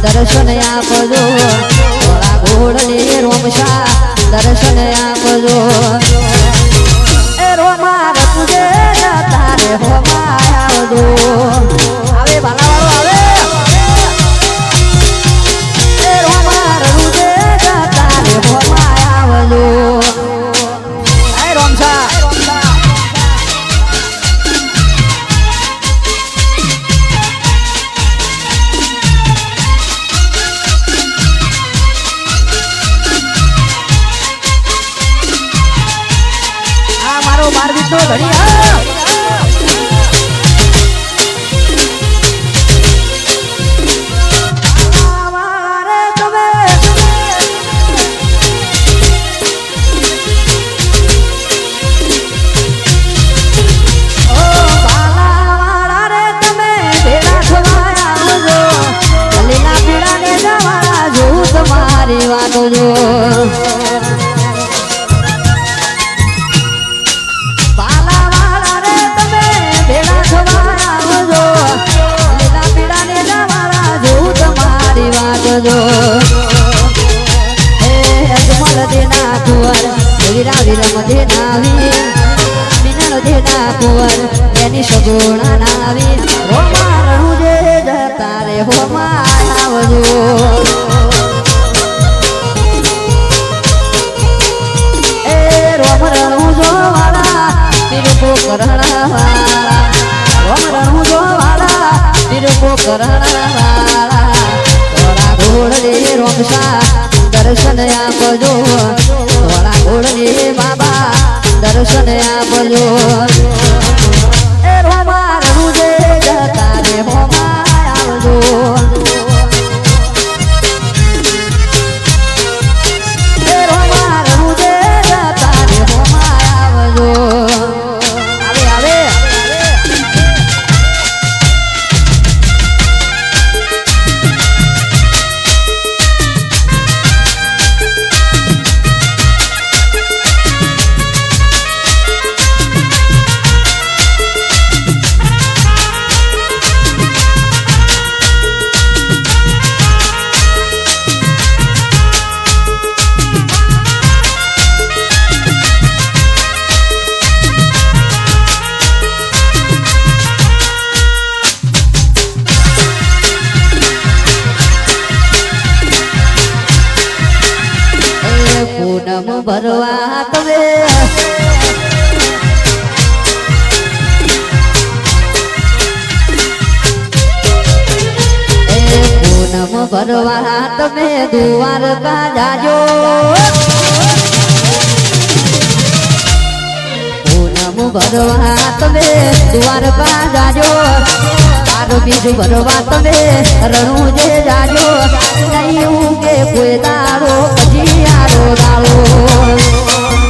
दर्शन आपजो थोड़ा घोड़ ने रोमशा दर्शन आपजो ए रोमार तुझे तारे हो मायावजो आवे बाला वालो आवे ए रोमार तुझे तारे हो मायावजो ए रोमशा तो बढ़िया तुम्हारी बातों जो जो हे अजमल देना कुंवर वीरा वीरम देना वीर मिनल देना कुंवर यानी सगुणा नावी रोमारणु जे जता रे हो मायावजो ए रोमरणु जो वाला पीर को करणा वाला रोमरणु जो वाला पीर को करणा वाला घोड़े रोमशा दर्शन आपजो थोड़ा घोड़े बाबा दर्शन आपजो ए रोमार मुझे जता रे हो मायावजो ए रोमार मुझे जता रे हो मायावजो आवे आवे पूनम भरवा तवे पूनम भरवा तमे द्वारका जाजो पूनम भरवा तमे द्वारका जाजो तारो बीज भरवा तमे रणु जे जाजो नहीं उगे कोई दारो जियारो दारो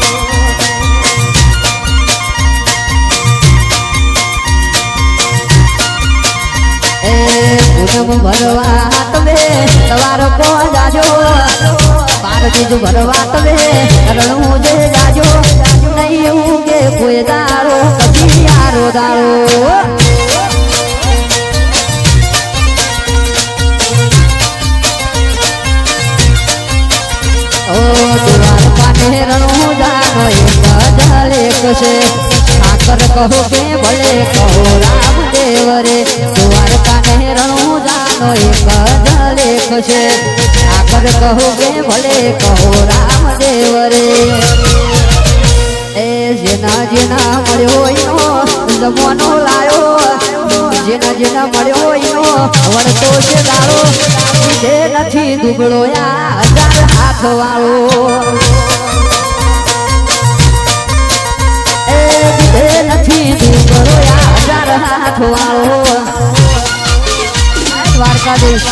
ए पूनम भरवा तमे द्वार को जाजो तारो बीज भरवा तमे रणु जे जाजो नहीं उगे कोई दारो जियारो दारो द्वारका ने रणु जानो एक जलेक से आकर कहो के भले कहो राम देव रे द्वारका ने रणु जानो एक जलेक से आकर कहो के भले कहो राम देव रे ए जेना जेना मर्यो इनो जमनो लायो જેના જેના મળ્યો એનો વળતો છે દાડો લીધે નથી દુબળો યા 1000 હાથ વાળો એ લીધે નથી દુબળો યા 1000 હાથ વાળો દ્વારકાધીશ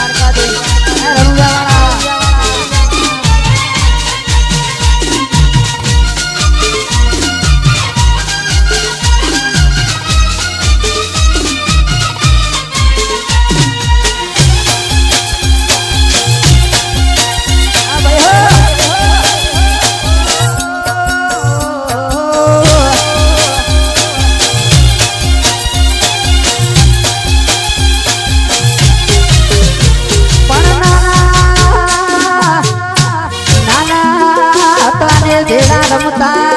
રણુજાવાળા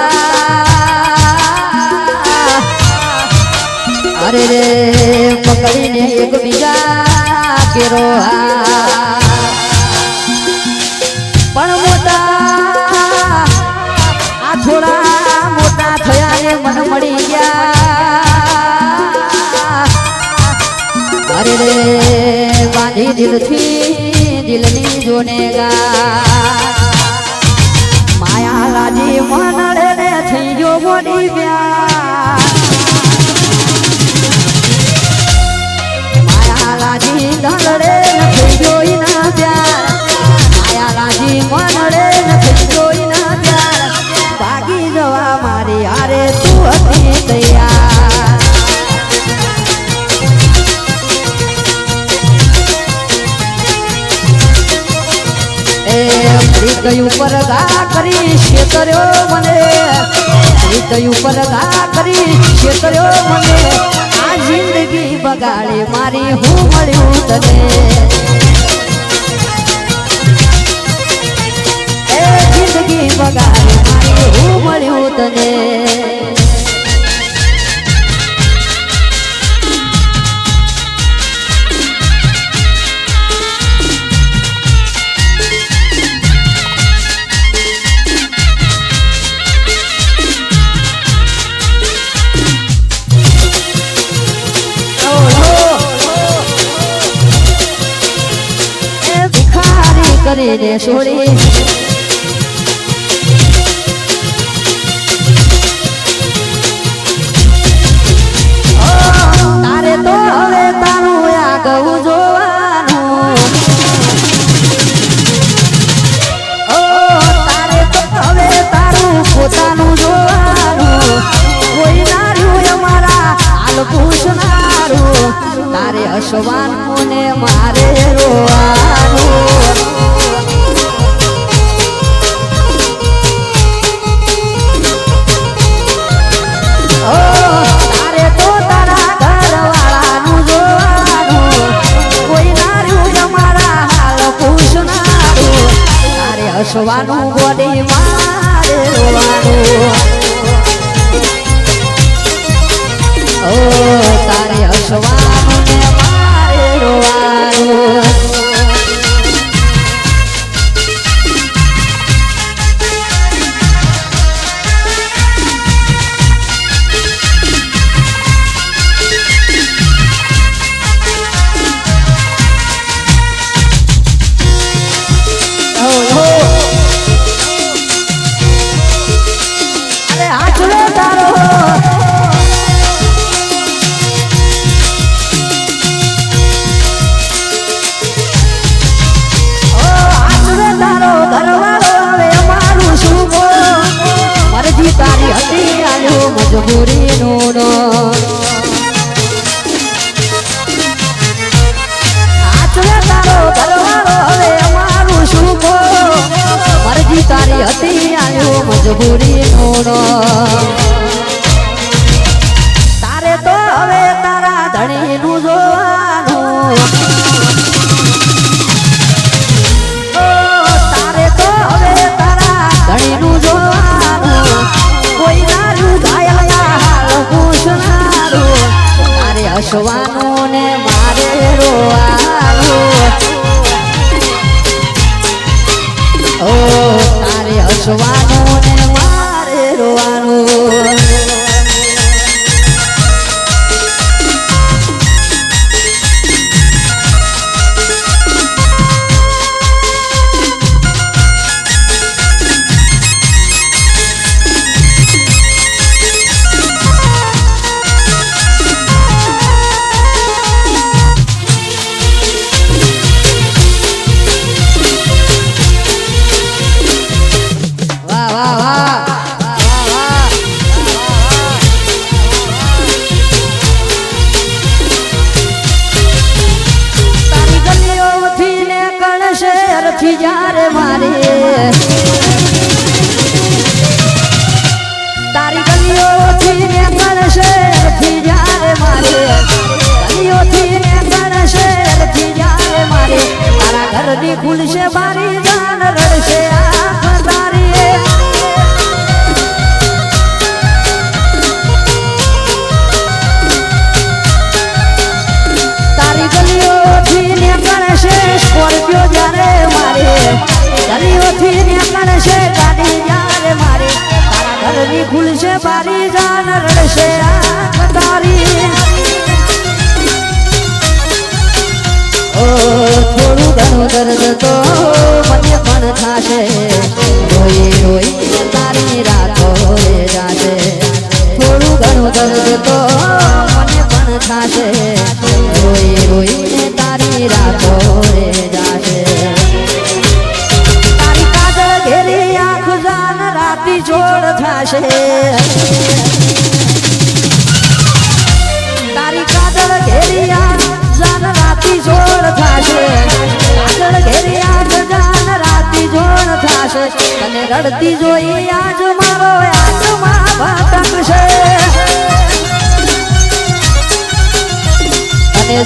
અરે રે પકડીને એક બીજા કેરો પણ મોટા આ થોડા મોટા થયા ને મન મળી ગયા અરે રે બાંધી દિલથી દિલની જોનેગા માયા લાજી મનડે ને થઈ ગયો મોડી વ્યા માયા લાજી ધનડે ને થઈ ગયો ઇના પ્યાર માયા લાજી મનડે ને થઈ ગયો ઇના પ્યાર ભાગી જવા મારી હારે તું હતી તૈયાર પ્રીત ઉપર ગા કરી છેતર્યો મને પ્રીત ઉપર ગા કરી છેતર્યો મને આ જિંદગી બગાડે મારી હું મળ્યું તને એ જિંદગી બગાડે મારી હું મળ્યું તને કરીને છોડી તારે તો હવે તારું આગવું જોવાનું તારે તો હવે તારું પોતાનું જોવાનું કોઈ નાર્યું અમારા હાલ પૂછનારું તારે હસવાનું ને મારે રોવાનું હસવાનું ગોડી મારે રોવાનું ઓ તારે હસવાનું ને મારે રોવાનું મજબૂરી નો આચરે તારો ઘરવાળો હવે અમારું શું કહો મરજી તારી હતી આવ્યો મજબૂરી નો તારે તો હવે તારા ધણીનું જોવાનું તારે તો હવે તારા ધણીનું જોવાનું કોઈ નારું ઘાયલ હસવાનું ને મારે રોવાનું ઓ તારે હસવાનું ને મારે રોવાનું અડધી જ્યારે મારે તારી ગલીઓથી ને ગણશે અડધી જ્યારે મારે ગલીઓથી ને ગણશે અડધી જ્યારે મારે તારા ઘરની ખુલશે મારી જાન રડશે આંખ તારી તારી ગલીઓથી ને ગણશે સ્કોર્પિયો જ્યારે મારે ગલીઓથી ને ગણશે ગાડી જ્યારે મારે તારા ઘરની ખુલશે મારી જાન રડશે આંખ તારી થોડું ઘણું દર્દ તો મને પણ થાશે રોઈ રોઈ તારી રાતો જાશે થોડું ઘણું દર્દ તો મને પણ થાશે રોઈ રોઈ તારી રાતો જાશે તારી કાજળ ઘેરી આંખ જાન રાતી જોડ થાશે તારી કાજળ ઘેરી આંખ જાન રાતી જોડ થાશે કાજળ ઘેરી આંખ જાન રાતી જોડ થાશે તને રડતી જોઈ આજ મારો આત્મા ભટકશે તને